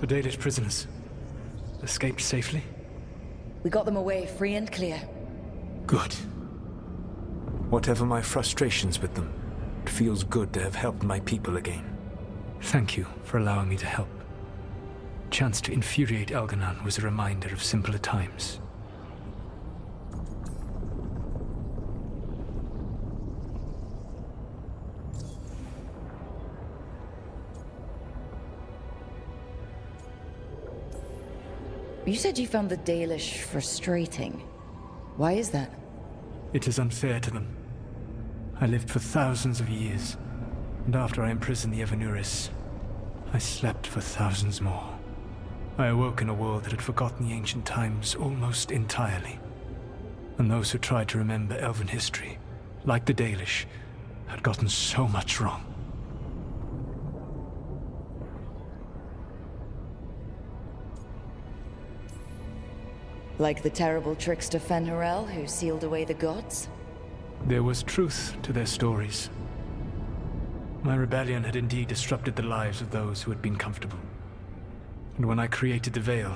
The Dalish prisoners escaped safely? We got them away free and clear. Good. Whatever my frustrations with them, it feels good to have helped my people again. Thank you for allowing me to help. Chance to infuriate Elganon was a reminder of simpler times. You said you found the Dalish frustrating. Why is that? It is unfair to them. I lived for thousands of years, and after I imprisoned the Evanuris, I slept for thousands more. I awoke in a world that had forgotten the ancient times almost entirely. And those who tried to remember Elven history, like the Dalish, had gotten so much wrong. Like the terrible trickster Fen'Harel who sealed away the gods? There was truth to their stories. My rebellion had indeed disrupted the lives of those who had been comfortable. And when I created the Veil,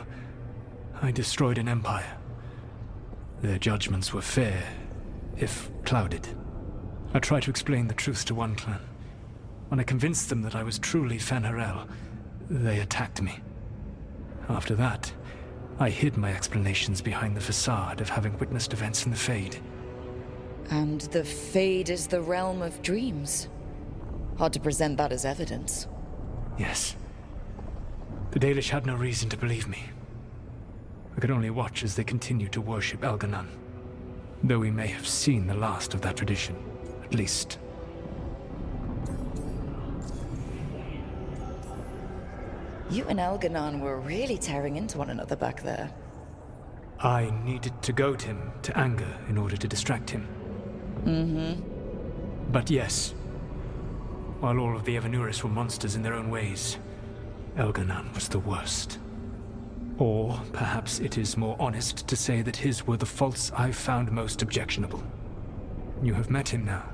I destroyed an empire. Their judgments were fair, if clouded. I tried to explain the truth to one clan. When I convinced them that I was truly Fen'Harel, they attacked me. After that, I hid my explanations behind the facade of having witnessed events in the Fade. And the Fade is the realm of dreams. Hard to present that as evidence. Yes. The Dalish had no reason to believe me. I could only watch as they continued to worship Elganon, though we may have seen the last of that tradition, at least. You and Elganon were really tearing into one another back there. I needed to goad him to anger in order to distract him. But yes, while all of the Evanuris were monsters in their own ways, Elganon was the worst. Or perhaps it is more honest to say that his were the faults I found most objectionable. You have met him now,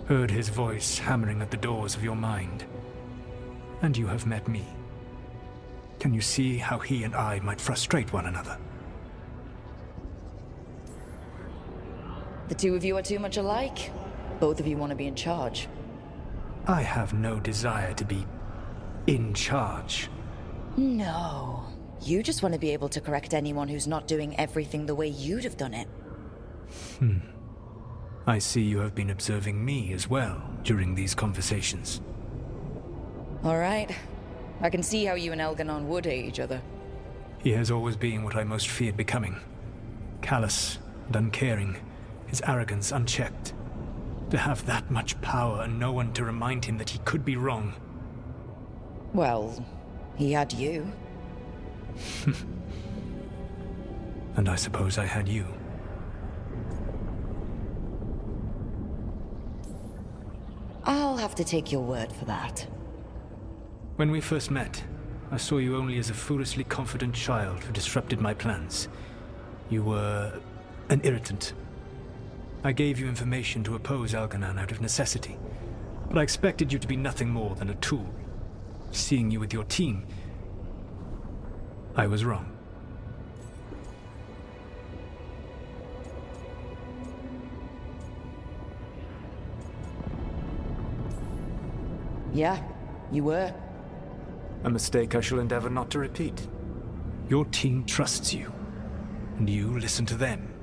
heard his voice hammering at the doors of your mind, and you have met me. Can you see how he and I might frustrate one another? The two of you are too much alike. Both of you want to be in charge. I have no desire to be in charge. No. You just want to be able to correct anyone who's not doing everything the way you'd have done it. I see you have been observing me as well during these conversations. All right. I can see how you and Elganon would hate each other. He has always been what I most feared becoming. Callous and uncaring, his arrogance unchecked. To have that much power and no one to remind him that he could be wrong. Well, he had you. And I suppose I had you. I'll have to take your word for that. When we first met, I saw you only as a foolishly confident child who disrupted my plans. You were an irritant. I gave you information to oppose Elganon out of necessity, but I expected you to be nothing more than a tool. Seeing you with your team, I was wrong. Yeah, you were. A mistake I shall endeavor not to repeat. Your team trusts you, and you listen to them.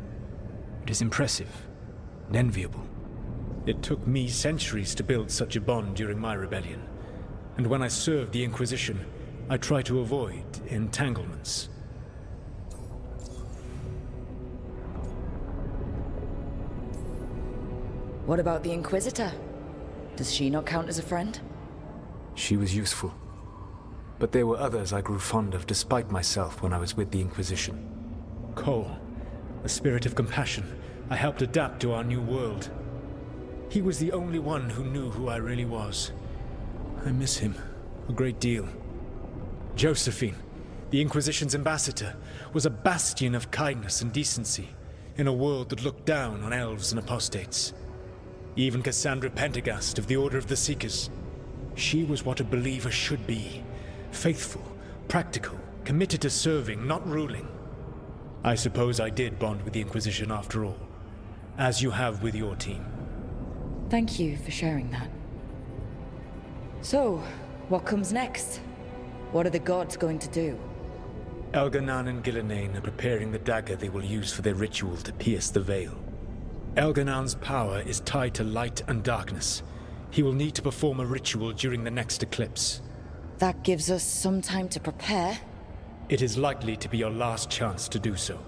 It is impressive and enviable. It took me centuries to build such a bond during my rebellion, and when I served the Inquisition, I tried to avoid entanglements. What about the Inquisitor? Does she not count as a friend? She was useful. But there were others I grew fond of despite myself when I was with the Inquisition. Cole, a spirit of compassion, I helped adapt to our new world. He was the only one who knew who I really was. I miss him a great deal. Josephine, the Inquisition's ambassador, was a bastion of kindness and decency in a world that looked down on elves and apostates. Even Cassandra Pendergast of the Order of the Seekers. She was what a believer should be. Faithful, Practical, committed to serving, not ruling. I suppose I did bond with the Inquisition after all, as you have with your team. Thank you for sharing that. So, what comes next? What are the gods going to do? Elganan and Gillenane are preparing the dagger they will use for their ritual to pierce the veil. Elganan's power is tied to light and darkness. He will need to perform a ritual during the next eclipse. That gives us some time to prepare. It is likely to be your last chance to do so.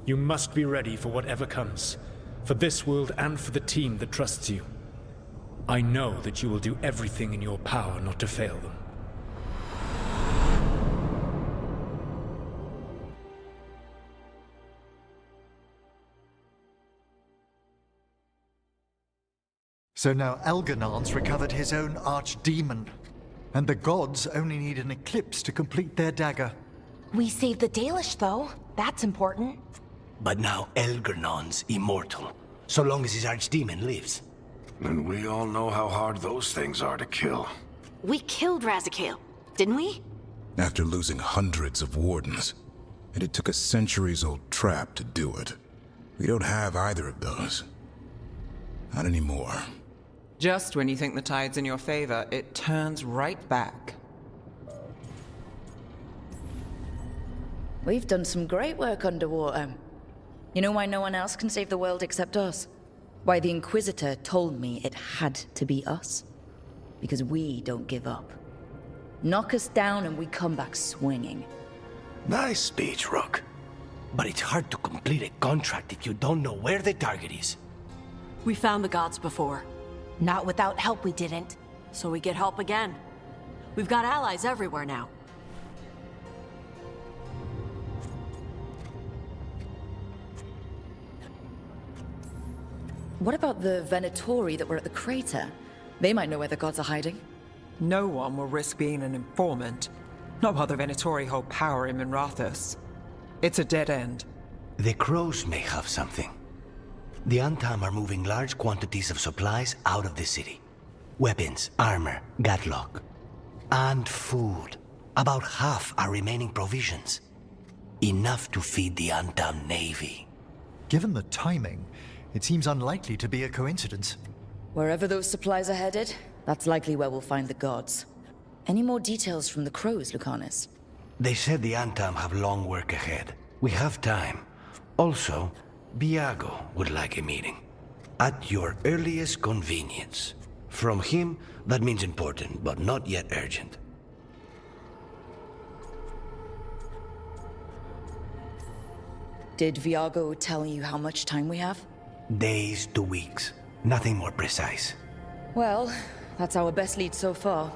You must be ready for whatever comes, for this world and for the team that trusts you. I know that you will do everything in your power not to fail them. So now Elganan's recovered his own archdemon, and the gods only need an eclipse to complete their dagger. We saved the Dalish, though. That's important. But now Elgernon's immortal, so long as his archdemon lives. And we all know how hard those things are to kill. We killed Razikale, didn't we? After losing hundreds of wardens. And it took a centuries-old trap to do it. We don't have either of those. Not anymore. Just when you think the tide's in your favor, it turns right back. We've done some great work underwater. You know why no one else can save the world except us? Why the Inquisitor told me it had to be us? Because we don't give up. Knock us down and we come back swinging. Nice speech, Rook. But it's hard to complete a contract if you don't know where the target is. We found the gods before. Not without help, we didn't. So we get help again. We've got allies everywhere now. What about the Venatori that were at the crater? They might know where the gods are hiding. No one will risk being an informant. Not while the Venatori hold power in Minrathous. It's a dead end. The crows may have something. The Antam are moving large quantities of supplies out of the city. Weapons, armor, gatlock. And food. About half are remaining provisions. Enough to feed the Antam navy. Given the timing, it seems unlikely to be a coincidence. Wherever those supplies are headed, that's likely where we'll find the gods. Any more details from the crows, Lucanus? They said the Antam have long work ahead. We have time. Also, Biago would like a meeting. At your earliest convenience. From him, that means important, but not yet urgent. Did Viago tell you how much time we have? Days to weeks. Nothing more precise. Well, that's our best lead so far.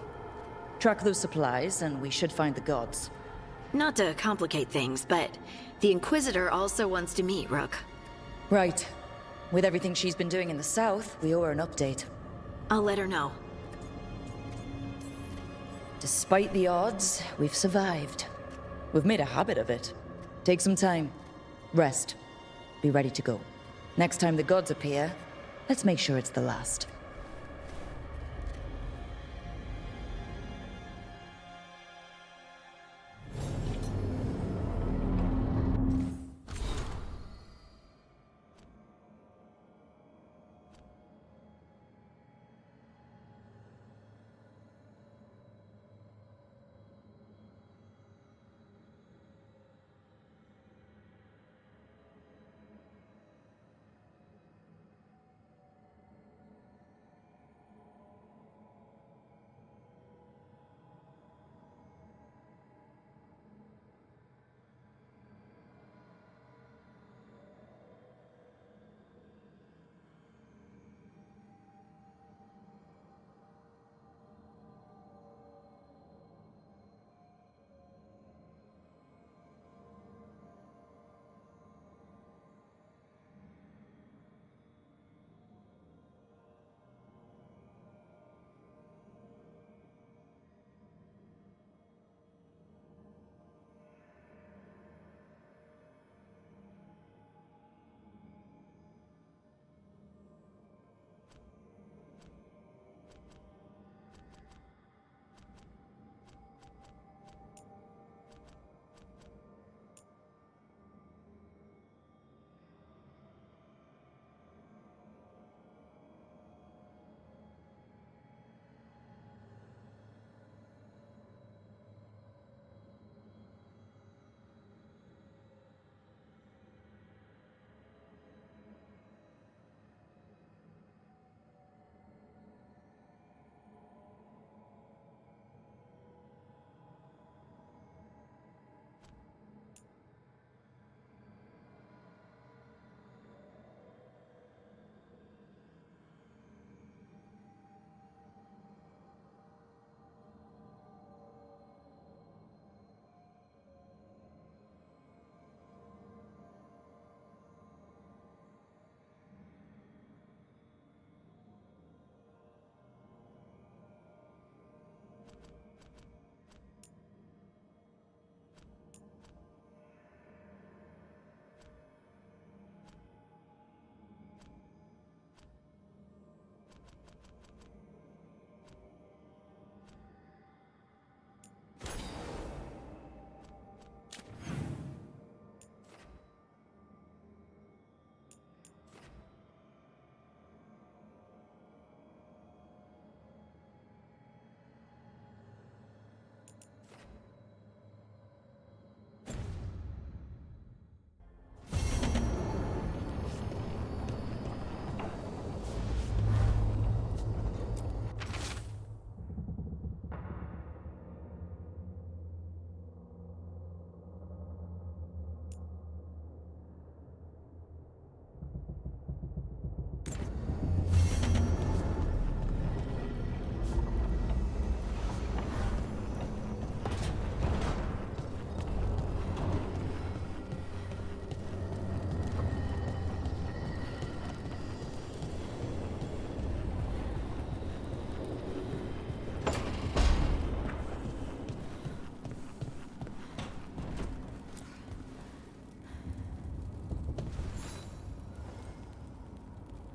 Track those supplies, and we should find the gods. Not to complicate things, but the Inquisitor also wants to meet Rook. Right. With everything she's been doing in the south, we owe her an update. I'll let her know. Despite the odds, we've survived. We've made a habit of it. Take some time. Rest. Be ready to go. Next time the gods appear, let's make sure it's the last.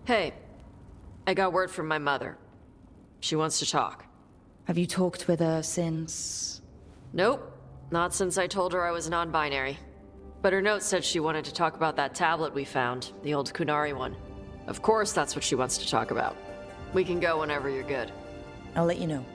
Hey, I got word from my mother. She wants to talk. Have you talked with her since? Nope, not since I told her I was non-binary. But her note said she wanted to talk about that tablet we found, the old Kunari one. Of course that's what she wants to talk about. We can go whenever you're good. I'll let you know.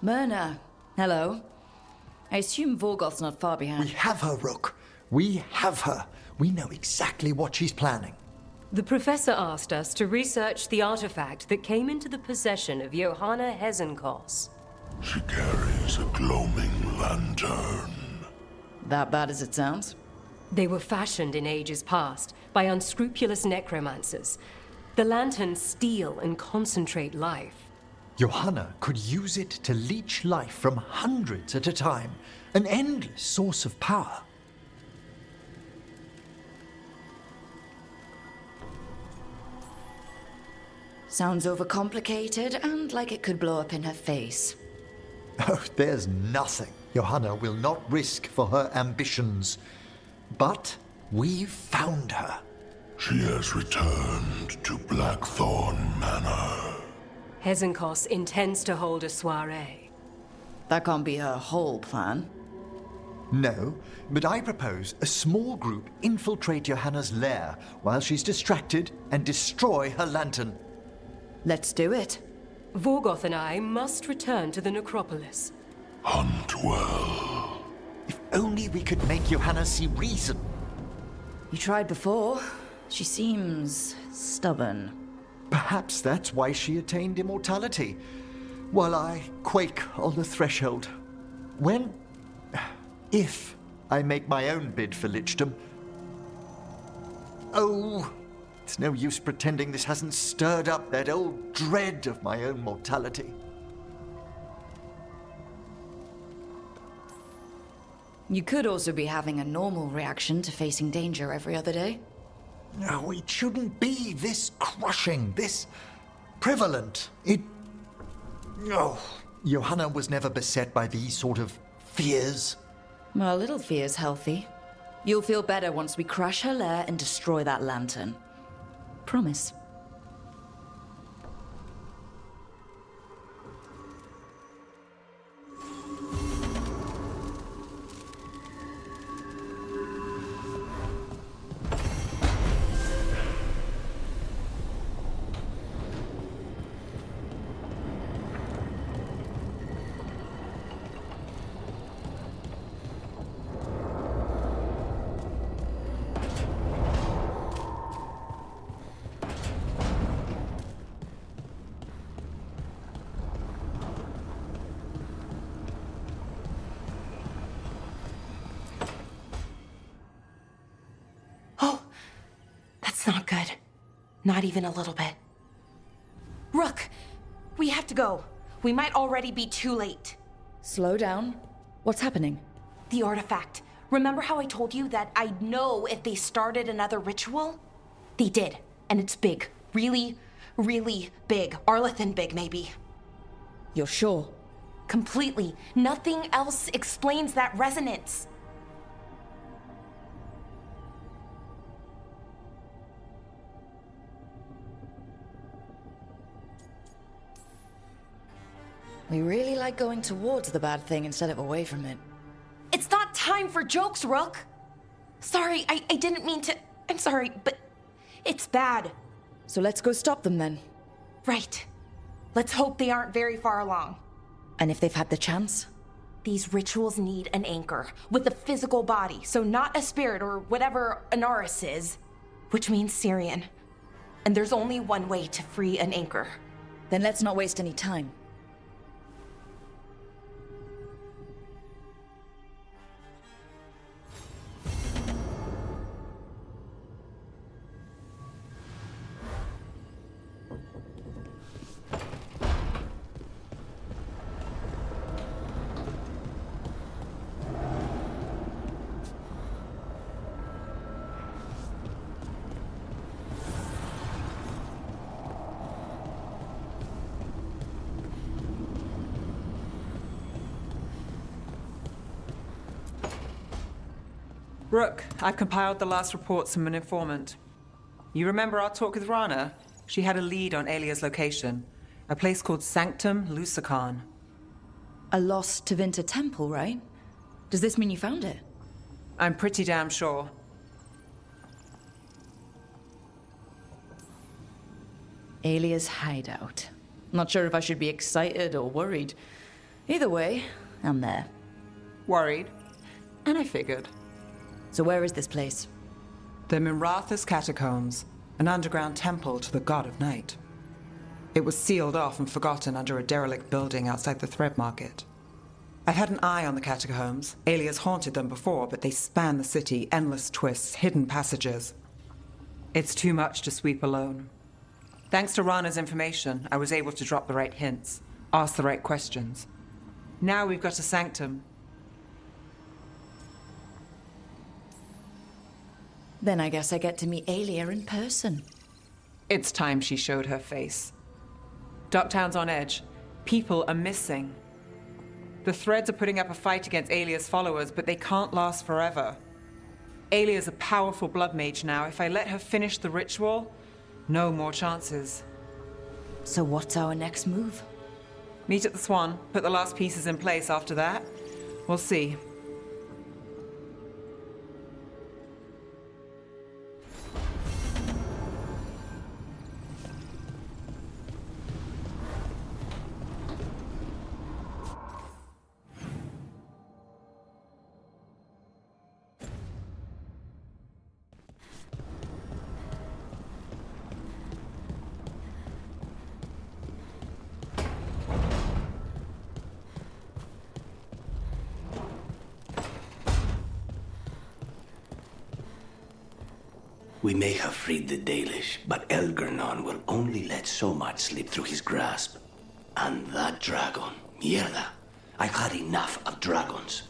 Myrna, hello. I assume Vorgoth's not far behind. We have her, Rook. We have her. We know exactly what she's planning. The professor asked us to research the artifact that came into the possession of Johanna Hezenkos. She carries a gloaming lantern. That bad as it sounds? They were fashioned in ages past by unscrupulous necromancers. The lanterns steal and concentrate life. Johanna could use it to leech life from hundreds at a time. An endless source of power. Sounds overcomplicated and like it could blow up in her face. Oh, there's nothing Johanna will not risk for her ambitions. But we've found her. She has returned to Blackthorn Manor. Hezenkos intends to hold a soiree. That can't be her whole plan. No, but I propose a small group infiltrate Johanna's lair while she's distracted and destroy her lantern. Let's do it. Vorgoth and I must return to the necropolis. Hunt well. If only we could make Johanna see reason. You tried before. She seems stubborn. Perhaps that's why she attained immortality, while I quake on the threshold. If I make my own bid for lichdom. Oh, it's no use pretending this hasn't stirred up that old dread of my own mortality. You could also be having a normal reaction to facing danger every other day. No, it shouldn't be this crushing, this prevalent. No. Johanna was never beset by these sort of fears. Well, a little fear's healthy. You'll feel better once we crash her lair and destroy that lantern. Promise. Not good. Not even a little bit. Rook, we have to go. We might already be too late. Slow down. What's happening? The artifact. Remember how I told you that I'd know if they started another ritual? They did, and it's big. Really, really big. Arlethan big, maybe. You're sure? Completely. Nothing else explains that resonance. We really like going towards the bad thing instead of away from it. It's not time for jokes, Rook. Sorry, I didn't mean to. I'm sorry, but it's bad. So let's go stop them then. Right. Let's hope they aren't very far along. And if they've had the chance? These rituals need an anchor with a physical body, so not a spirit or whatever Anaris is, which means Syrian. And there's only one way to free an anchor. Then let's not waste any time. Rook, I've compiled the last reports from an informant. You remember our talk with Rana? She had a lead on Alia's location. A place called Sanctum Lucican. A lost Tevinter temple, right? Does this mean you found it? I'm pretty damn sure. Alia's hideout. Not sure if I should be excited or worried. Either way, I'm there. Worried. And I figured. So where is this place? The Minrathous Catacombs, an underground temple to the god of night. It was sealed off and forgotten under a derelict building outside the Thread Market. I've had an eye on the catacombs. Alias haunted them before, but they span the city, endless twists, hidden passages. It's too much to sweep alone. Thanks to Rana's information, I was able to drop the right hints, ask the right questions. Now we've got a sanctum. Then I guess I get to meet Alia in person. It's time she showed her face. Ducktown's on edge. People are missing. The Threads are putting up a fight against Alia's followers, but they can't last forever. Alia's a powerful blood mage now. If I let her finish the ritual, no more chances. So what's our next move? Meet at the Swan, put the last pieces in place after that. We'll see. We may have freed the Dalish, but Elgernon will only let so much slip through his grasp. And that dragon, mierda. I've had enough of dragons.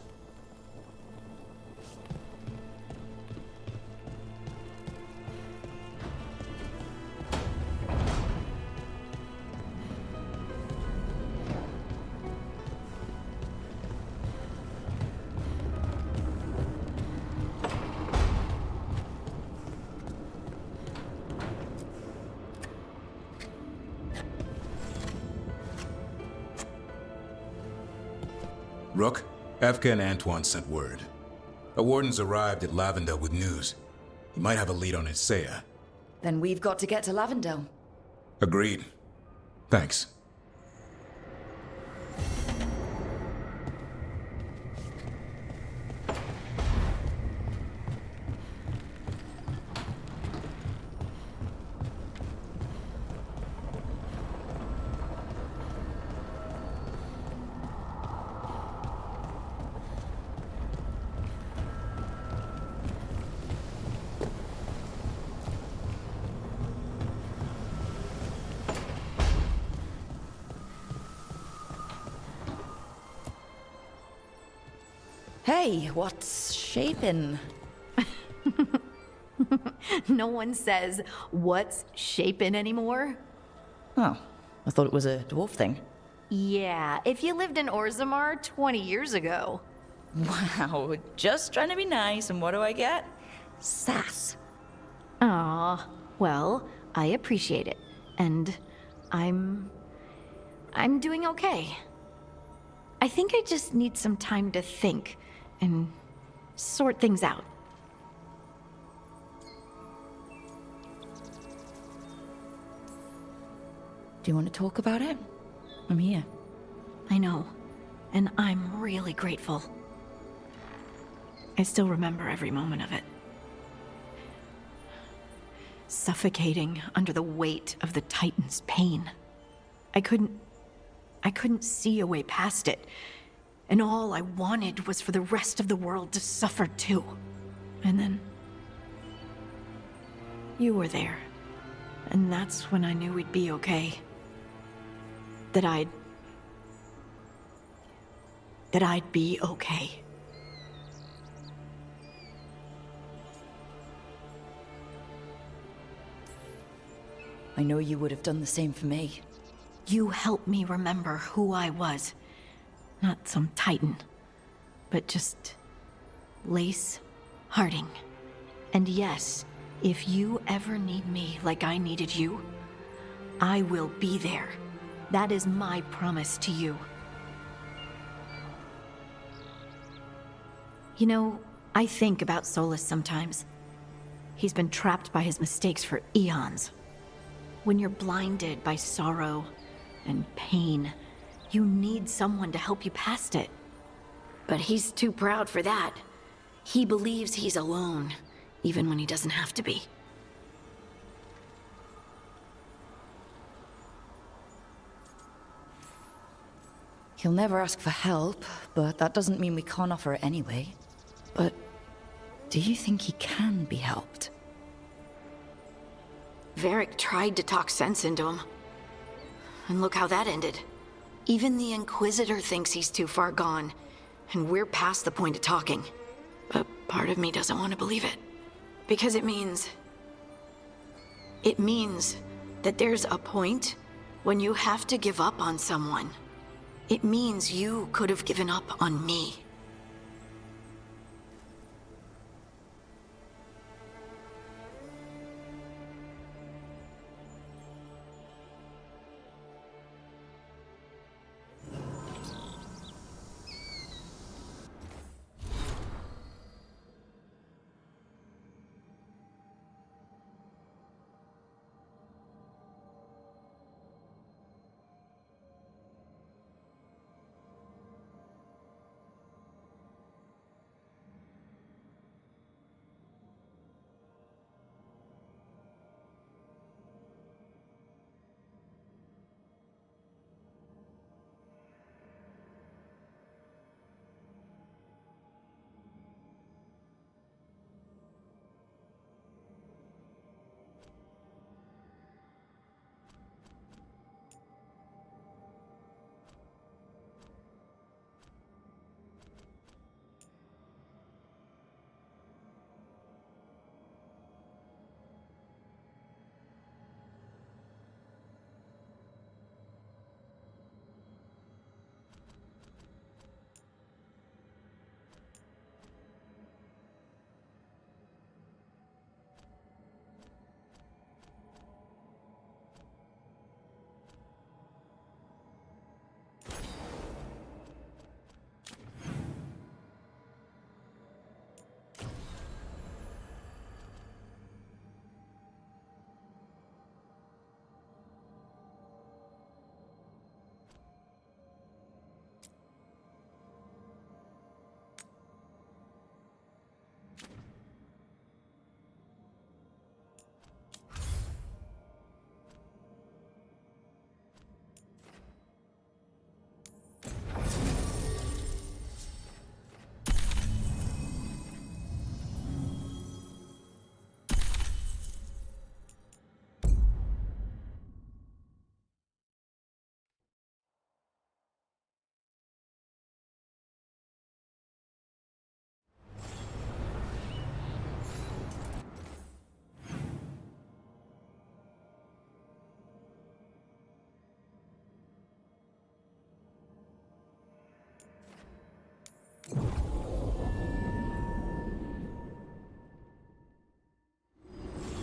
Rook, Evka and Antoine sent word. A warden's arrived at Lavendel with news. He might have a lead on Isaiah. Then we've got to get to Lavendel. Agreed. Thanks. Hey, what's shaping? No one says, what's shaping anymore? Oh, I thought it was a dwarf thing. Yeah, if you lived in Orzammar 20 years ago. Wow, just trying to be nice, and what do I get? Sass. Aw, well, I appreciate it. And I'm doing okay. I think I just need some time to think and sort things out. Do you want to talk about it? I'm here. I know, and I'm really grateful. I still remember every moment of it. Suffocating under the weight of the Titan's pain. I couldn't see a way past it. And all I wanted was for the rest of the world to suffer too. And then you were there. And that's when I knew we'd be okay. That I'd be okay. I know you would have done the same for me. You helped me remember who I was. Not some titan, but just Lace, Harding. And yes, if you ever need me like I needed you, I will be there. That is my promise to you. You know, I think about Solus sometimes. He's been trapped by his mistakes for eons. When you're blinded by sorrow and pain, you need someone to help you past it. But he's too proud for that. He believes he's alone, even when he doesn't have to be. He'll never ask for help, but that doesn't mean we can't offer it anyway. But do you think he can be helped? Varric tried to talk sense into him. And look how that ended. Even the Inquisitor thinks he's too far gone, and we're past the point of talking. But part of me doesn't want to believe it. Because it means that there's a point when you have to give up on someone. It means you could have given up on me.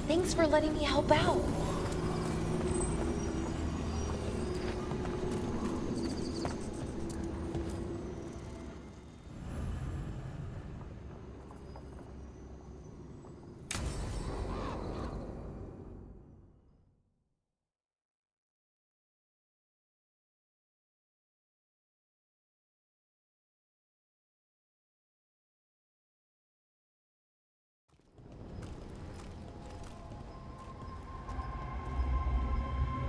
Thanks for letting me help out.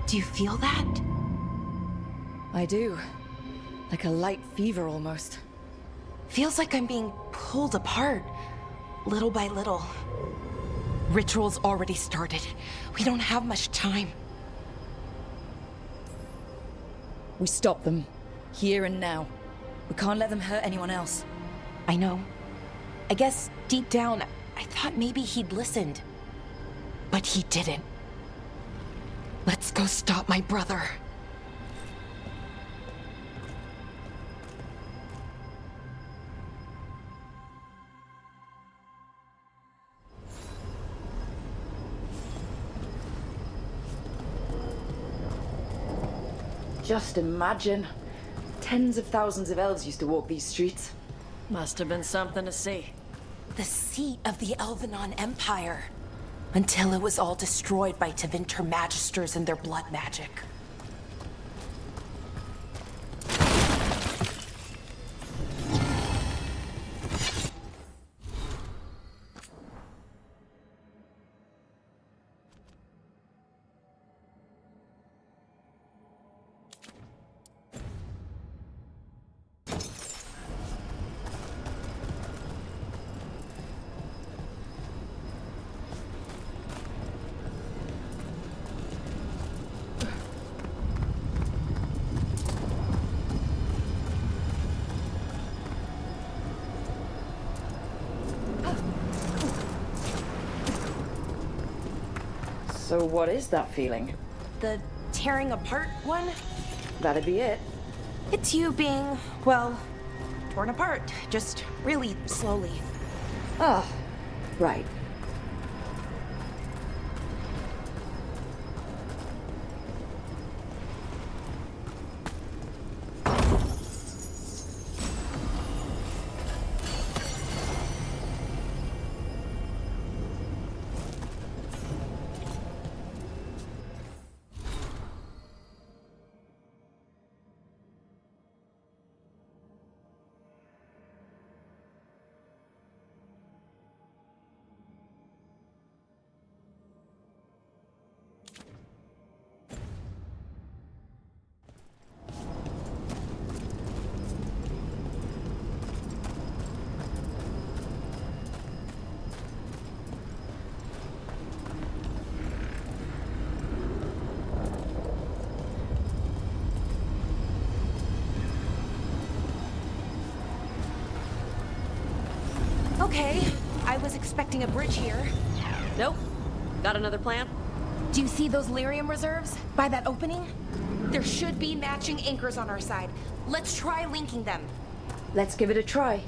Do you feel that? I do. Like a light fever almost. Feels like I'm being pulled apart, little by little. Ritual's already started. We don't have much time. We stop them. Here and now. We can't let them hurt anyone else. I know. I guess deep down, I thought maybe he'd listened. But he didn't. Let's go stop my brother. Just imagine. Tens of thousands of elves used to walk these streets. Must have been something to see. The seat of the Elvenon Empire. Until it was all destroyed by Tevinter Magisters and their blood magic. So what is that feeling? The tearing apart one? That'd be it. It's you being, well, torn apart. Just really slowly. Ah, right. Okay, I was expecting a bridge here. Nope. Got another plan? Do you see those lyrium reserves by that opening? There should be matching anchors on our side. Let's try linking them. Let's give it a try.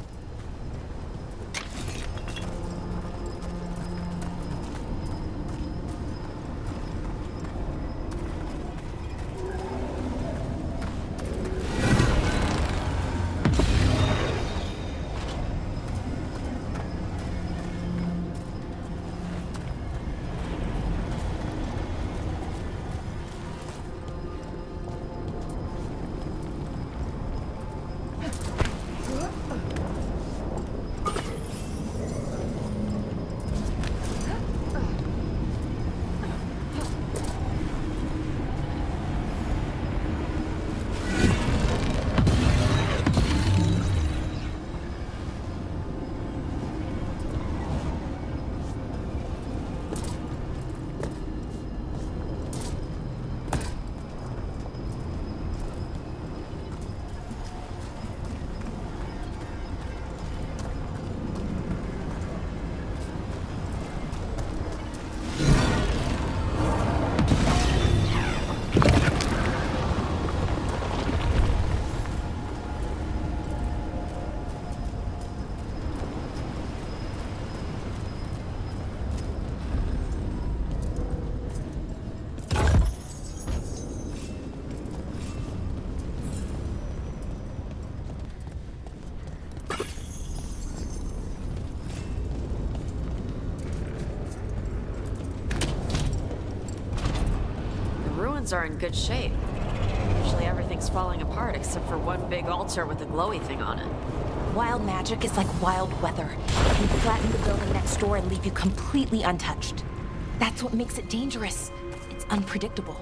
Are in good shape. Usually everything's falling apart except for one big altar with a glowy thing on it. Wild magic is like wild weather. It can flatten the building next door and leave you completely untouched. That's what makes it dangerous. It's unpredictable.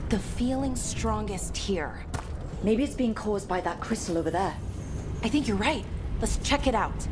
The feeling's strongest here. Maybe it's being caused by that crystal over there. I think you're right. Let's check it out.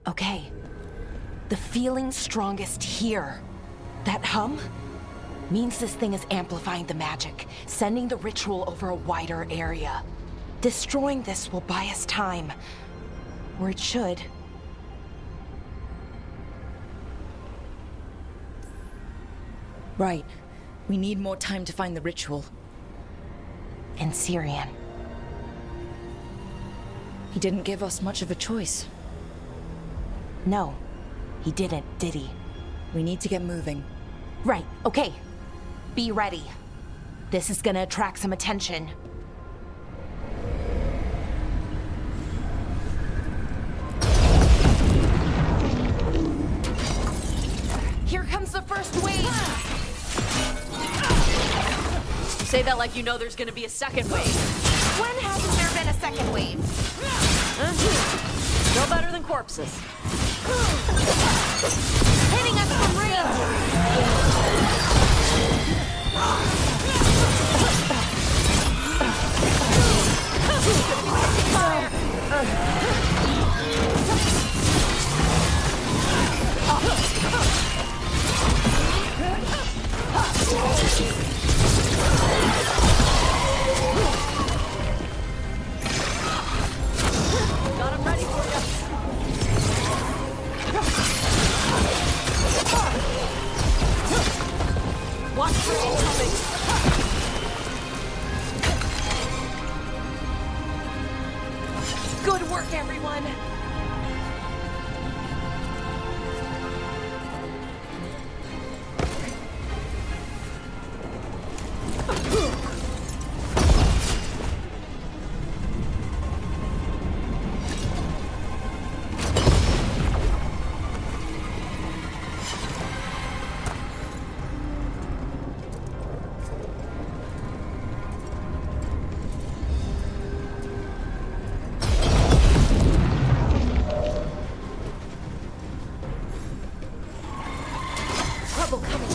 Okay. The feeling's strongest here. That hum means this thing is amplifying the magic, sending the ritual over a wider area. Destroying this will buy us time. Or it should. Right. We need more time to find the ritual. And Syrian. He didn't give us much of a choice. No, he didn't, did he? We need to get moving. Right, okay. Be ready. This is gonna attract some attention. Here comes the first wave! Say that like you know there's gonna be a second wave. When hasn't there been a second wave? No better than corpses. Hitting us from range! Got him ready for you. Watch for incoming. Good work, everyone! Trouble coming.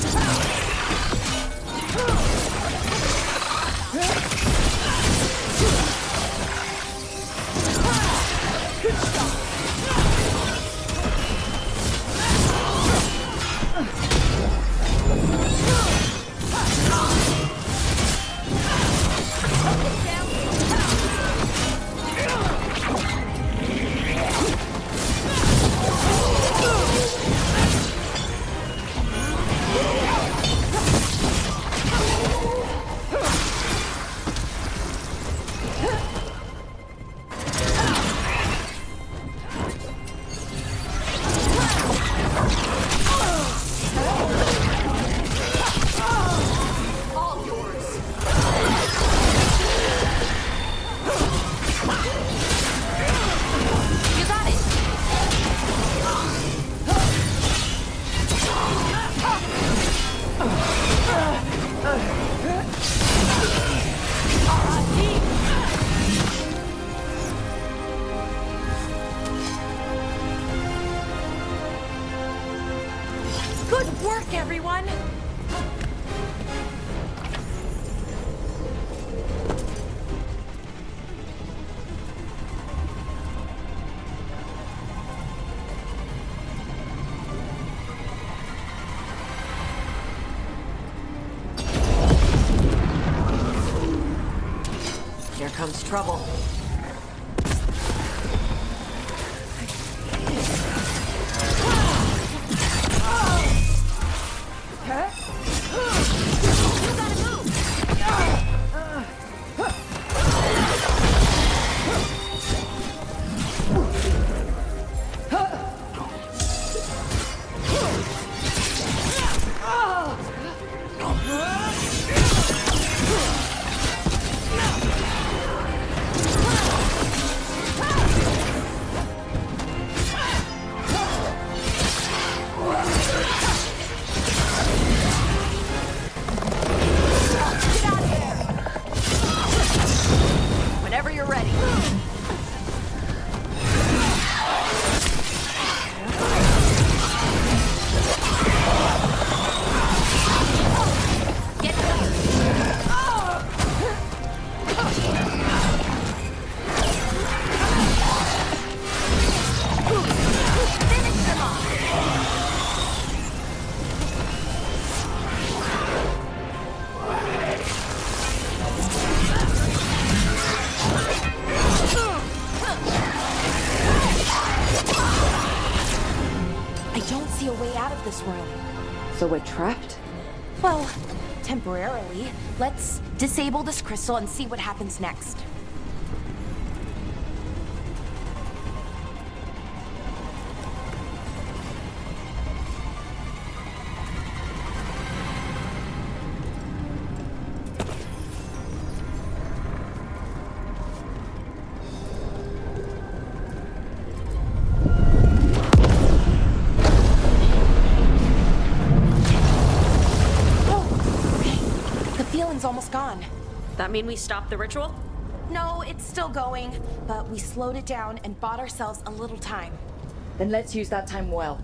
Good work, everyone! Here comes trouble. ready. Get clear. Finish them off. I don't see a way out of this room. So we're trapped? Well, temporarily. Let's disable this crystal and see what happens next. Feeling's almost gone. That mean we stopped the ritual? No, it's still going, but we slowed it down and bought ourselves a little time. Then let's use that time well.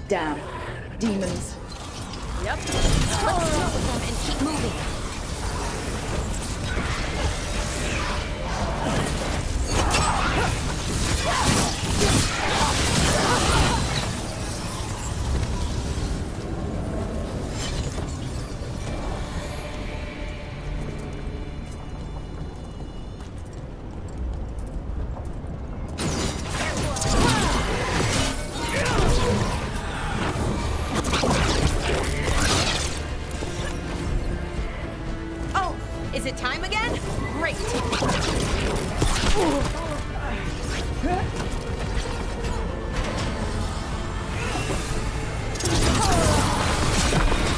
Damn. Demons. Yep. Let's deal with them and keep moving. Is it time again? Great.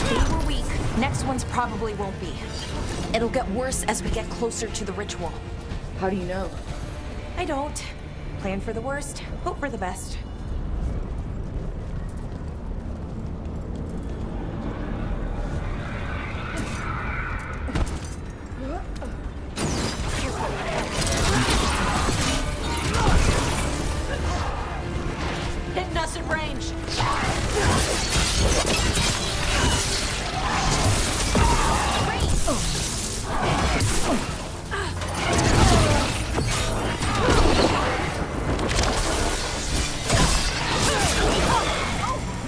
They were weak. Next ones probably won't be. It'll get worse as we get closer to the ritual. How do you know? I don't. Plan for the worst, hope for the best. Hitting us in range.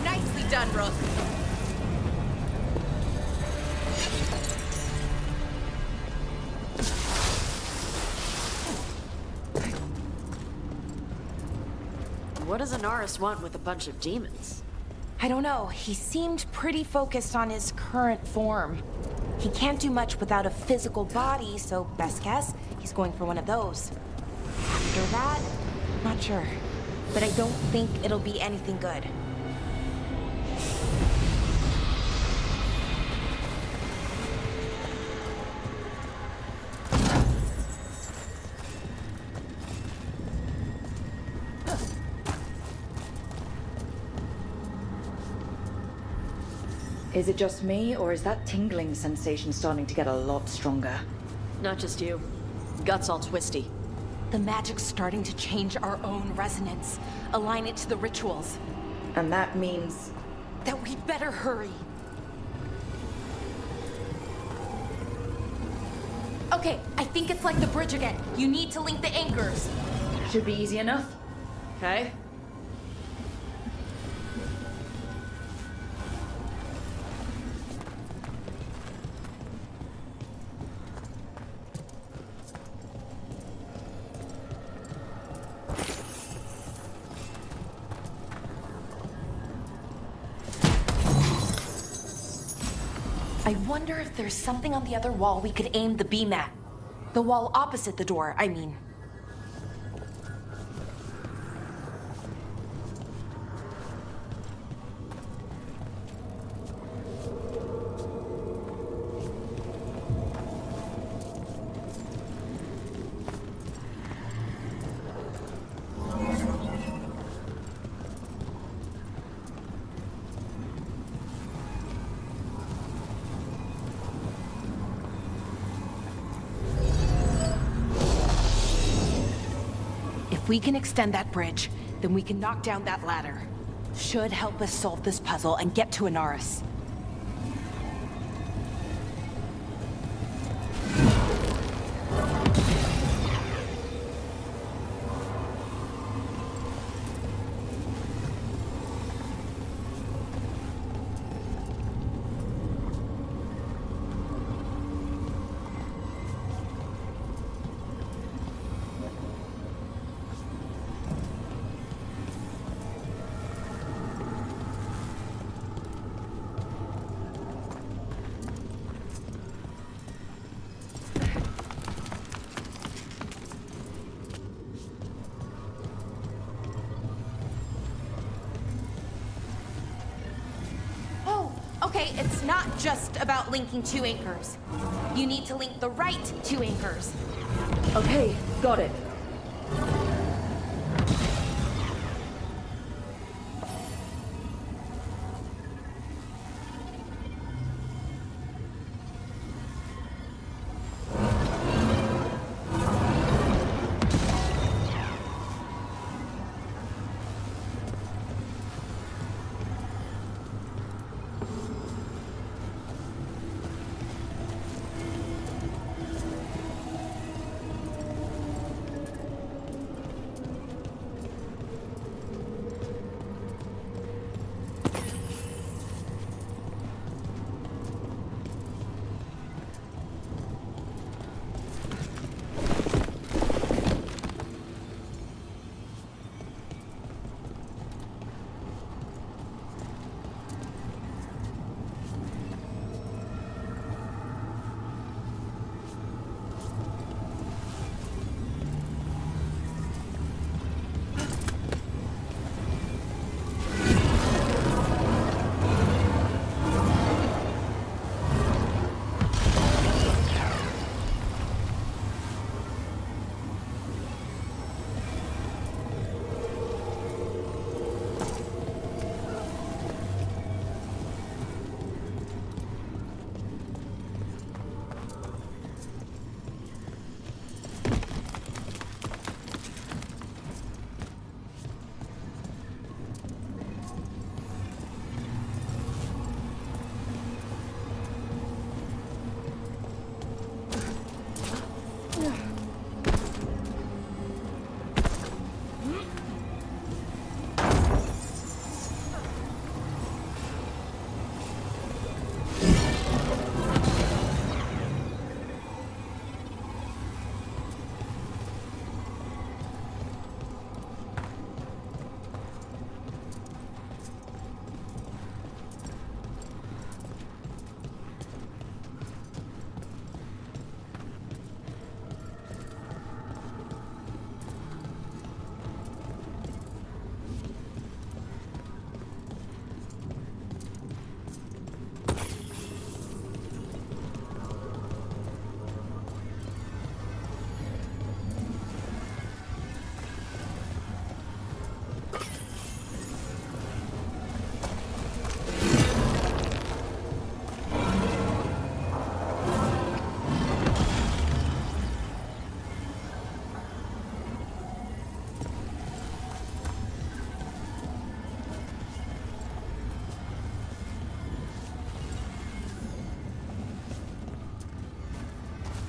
Nicely done, Rook. What does Anaris want with a bunch of demons? I don't know. He seemed pretty focused on his current form. He can't do much without a physical body, so best guess, he's going for one of those. After that, not sure. But I don't think it'll be anything good. Is it just me, or is that tingling sensation starting to get a lot stronger? Not just you. Gut's all twisty. The magic's starting to change our own resonance, align it to the rituals. And that means... that we'd better hurry. Okay, I think it's like the bridge again. You need to link the anchors. Should be easy enough. Okay. I wonder if there's something on the other wall we could aim the beam at. The wall opposite the door, I mean. If we can extend that bridge, then we can knock down that ladder. Should help us solve this puzzle and get to Anaris. Okay, it's not just about linking two anchors. You need to link the right two anchors. Okay, got it.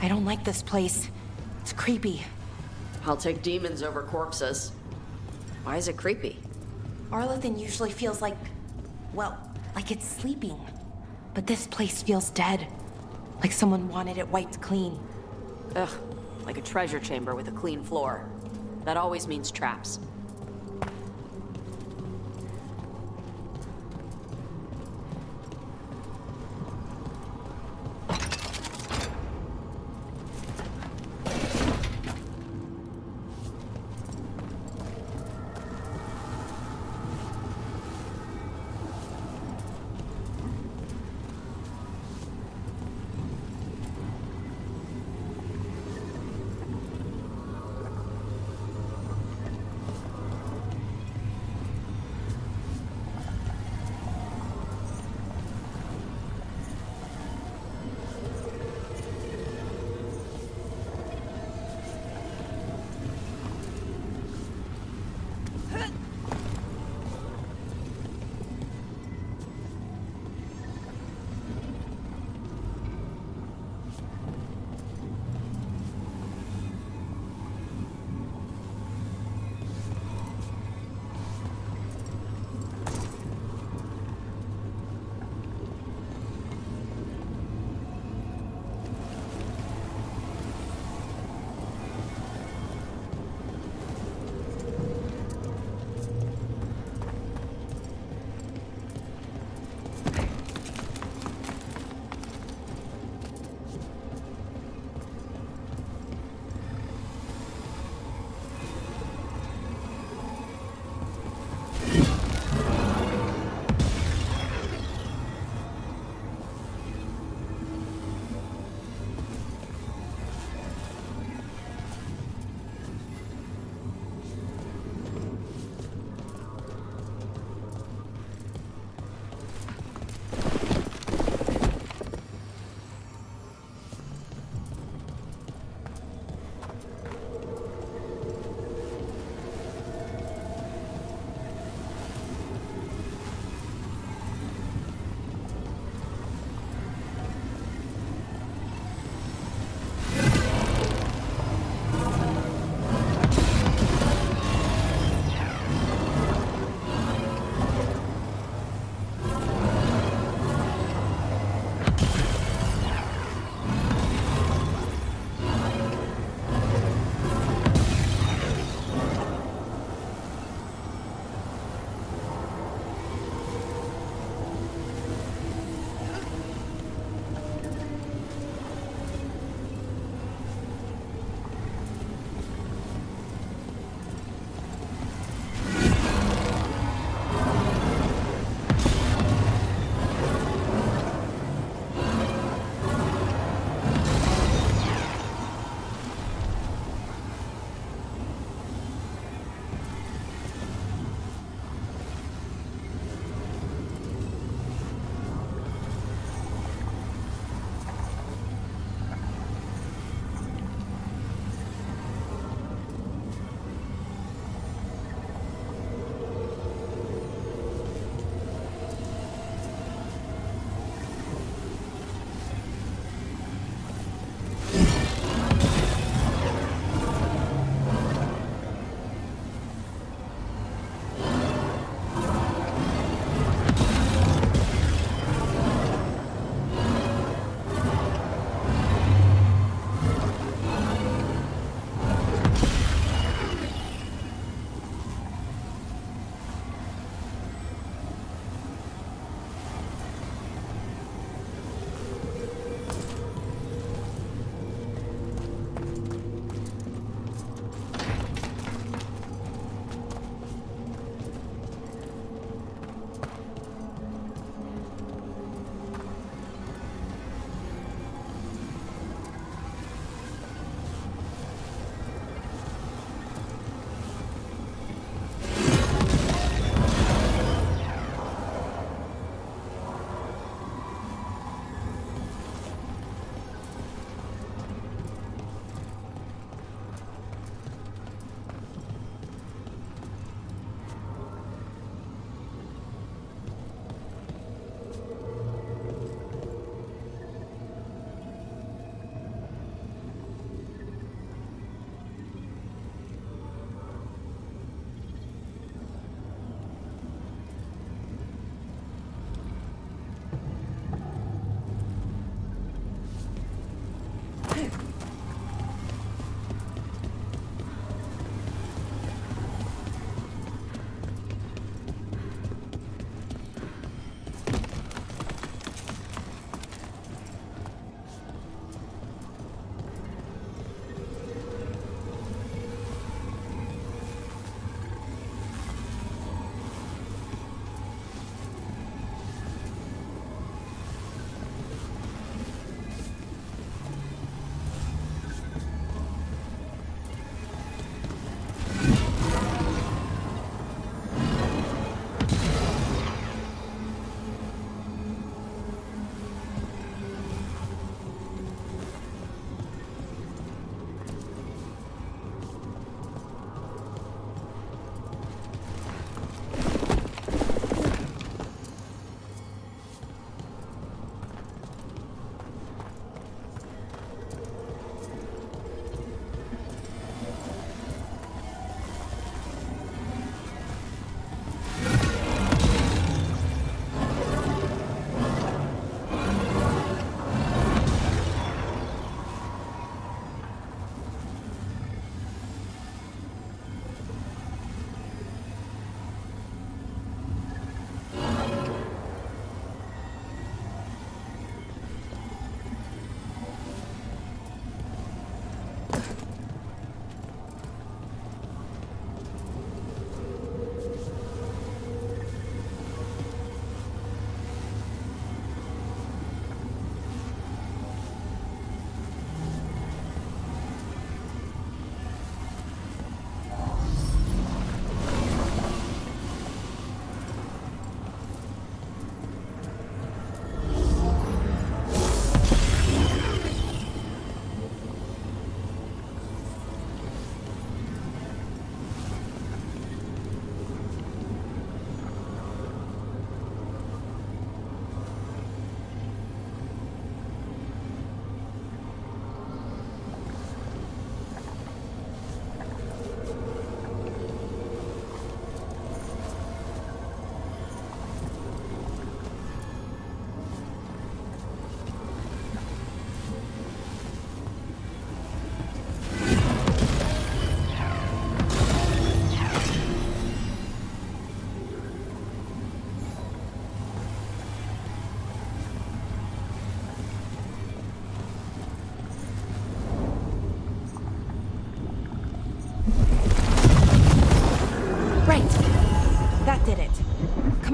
I don't like this place. It's creepy. I'll take demons over corpses. Why is it creepy? Arlathan usually feels like, well, like it's sleeping. But this place feels dead. Like someone wanted it wiped clean. Ugh, like a treasure chamber with a clean floor. That always means traps.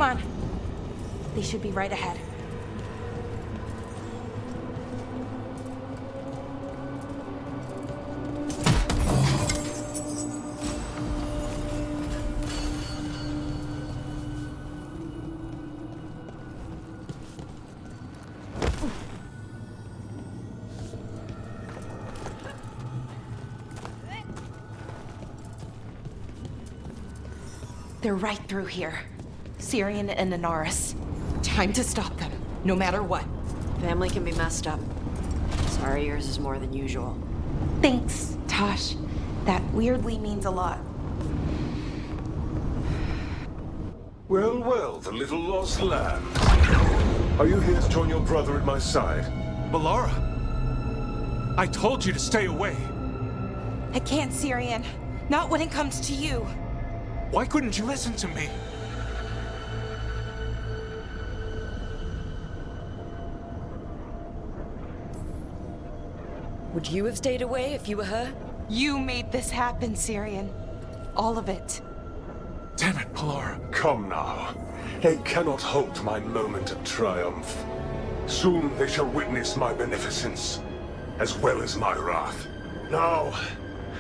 Come on. They should be right ahead. They're right through here. Syrian and Inaris. Time to stop them, no matter what. Family can be messed up. Sorry, yours is more than usual. Thanks, Tosh. That weirdly means a lot. Well, well, the little lost lamb. Are you here to join your brother at my side? Balara! I told you to stay away! I can't, Syrian. Not when it comes to you. Why couldn't you listen to me? Would you have stayed away if you were her? You made this happen, Syrian. All of it. Damn it, Balara. Come now. They cannot halt my moment of triumph. Soon they shall witness my beneficence, as well as my wrath. Now,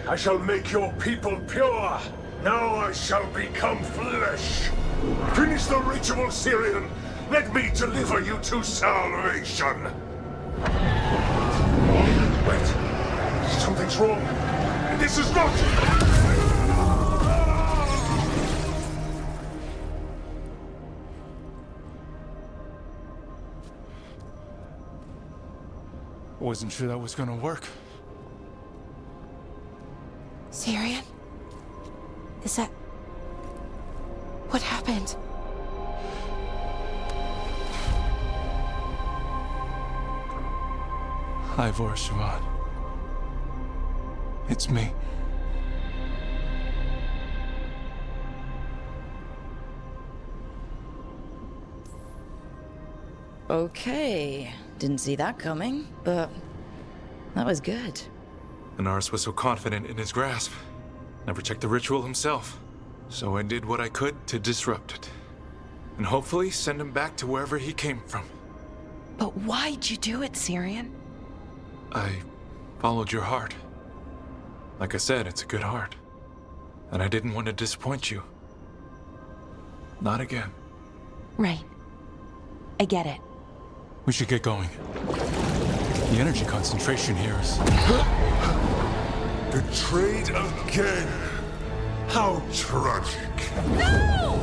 I shall make your people pure. Now I shall become flesh. Finish the ritual, Syrian. Let me deliver you to salvation. Wait. Something's wrong. This is not... I wasn't sure that was gonna work. Syrian? Is that... what happened? Ivor Siobhan. It's me. Okay. Didn't see that coming, but that was good. Inaris was so confident in his grasp. Never checked the ritual himself. So I did what I could to disrupt it. And hopefully send him back to wherever he came from. But why'd you do it, Syrian? I followed your heart. Like I said, it's a good heart. And I didn't want to disappoint you. Not again. Right. I get it. We should get going. The energy concentration here is... Betrayed again. How tragic. No!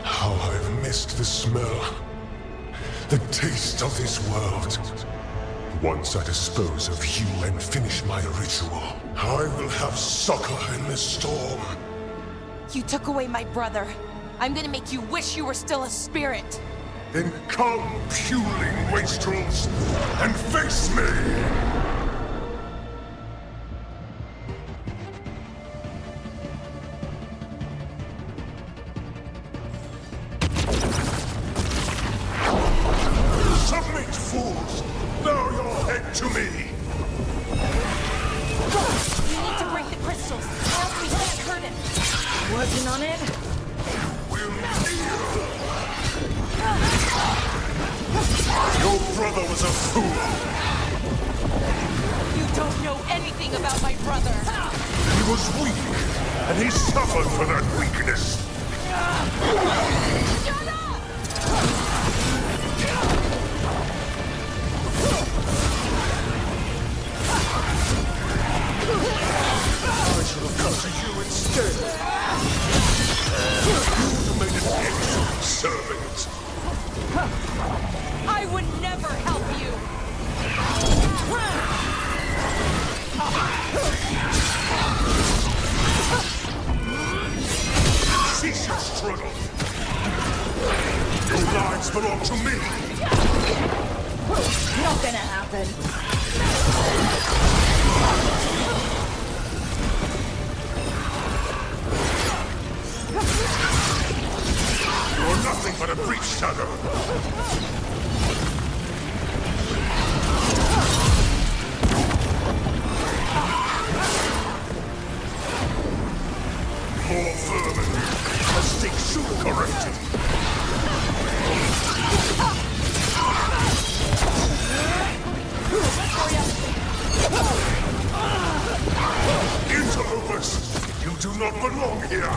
How I've missed the smell. The taste of this world. Once I dispose of you and finish my ritual, I will have succor in the storm. You took away my brother. I'm gonna make you wish you were still a spirit. Then come, puling wastrels, and face me! Submit, fools! Bow your head to me! You need to break the crystals, or else we can't hurt him. Working on it? Your brother was a fool! You don't know anything about my brother! He was weak, and he suffered for that weakness! Shut up! I should have come to you instead! You made an excellent servant! I would never help you! Cease your struggle! Your lives belong to me! Not gonna happen. You're nothing but a brief shadow! More vermin! A not belong here!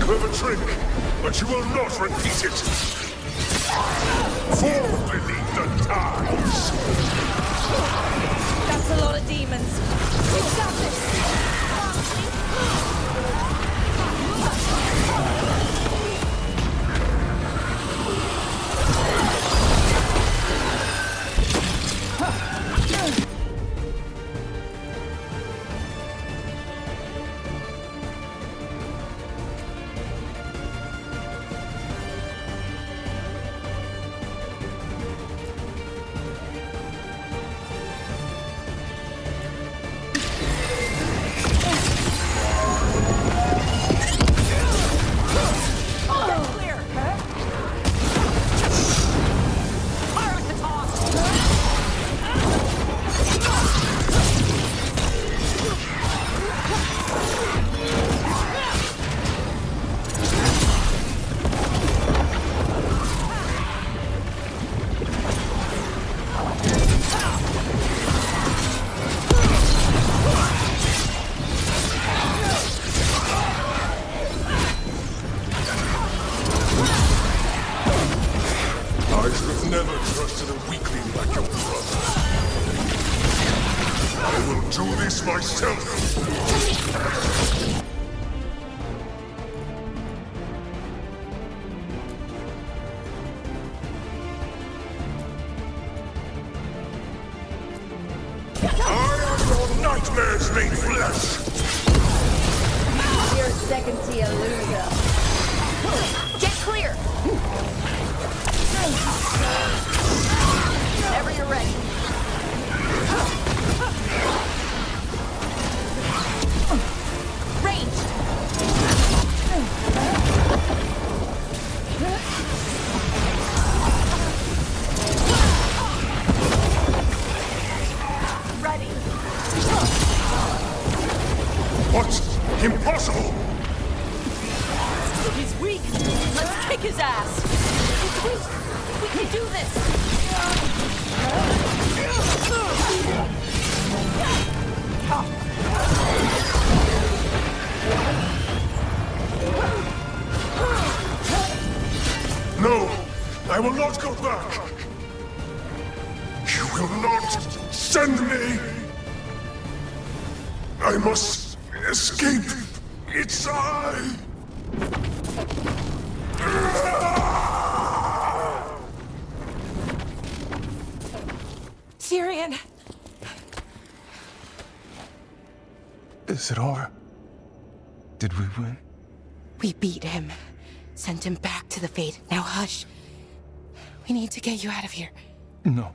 Clever trick, but you will not repeat it! Fall beneath the tides! That's a lot of demons. We've got this! Nightmares made flesh! You're second to your loser. Get clear! Whenever you're ready. Range! Ready. What? Impossible! He's weak. Let's kick his ass. He's weak. We can do this. No! I will not go back! You will not send me! I must escape! It's I! Syrian! Is it over? Did we win? We beat him. Sent him back to the Fate. Now hush. We need to get you out of here. No.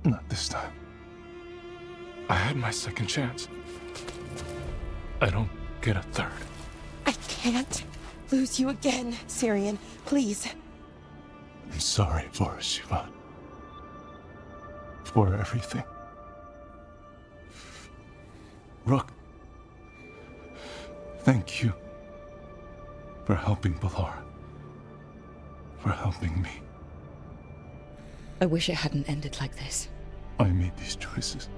Not this time. I had my second chance. I don't get a third. I can't lose you again, Syrian. Please. I'm sorry for Shivan. For everything. Rook. Thank you. For helping Balar. For helping me. I wish it hadn't ended like this. I made these choices.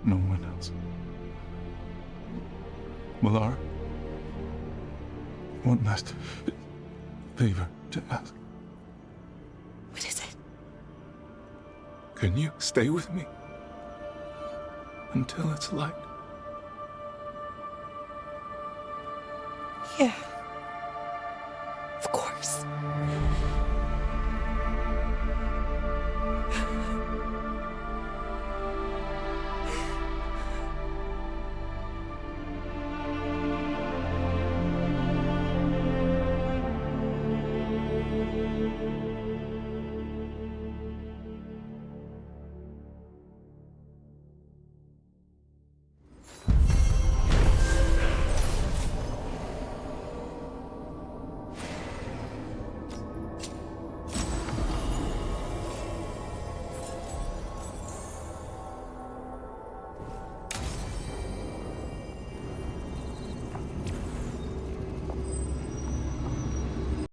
No one else. Balar. One last favor to ask. What is it? Can you stay with me? Until it's light. Yeah. Of course.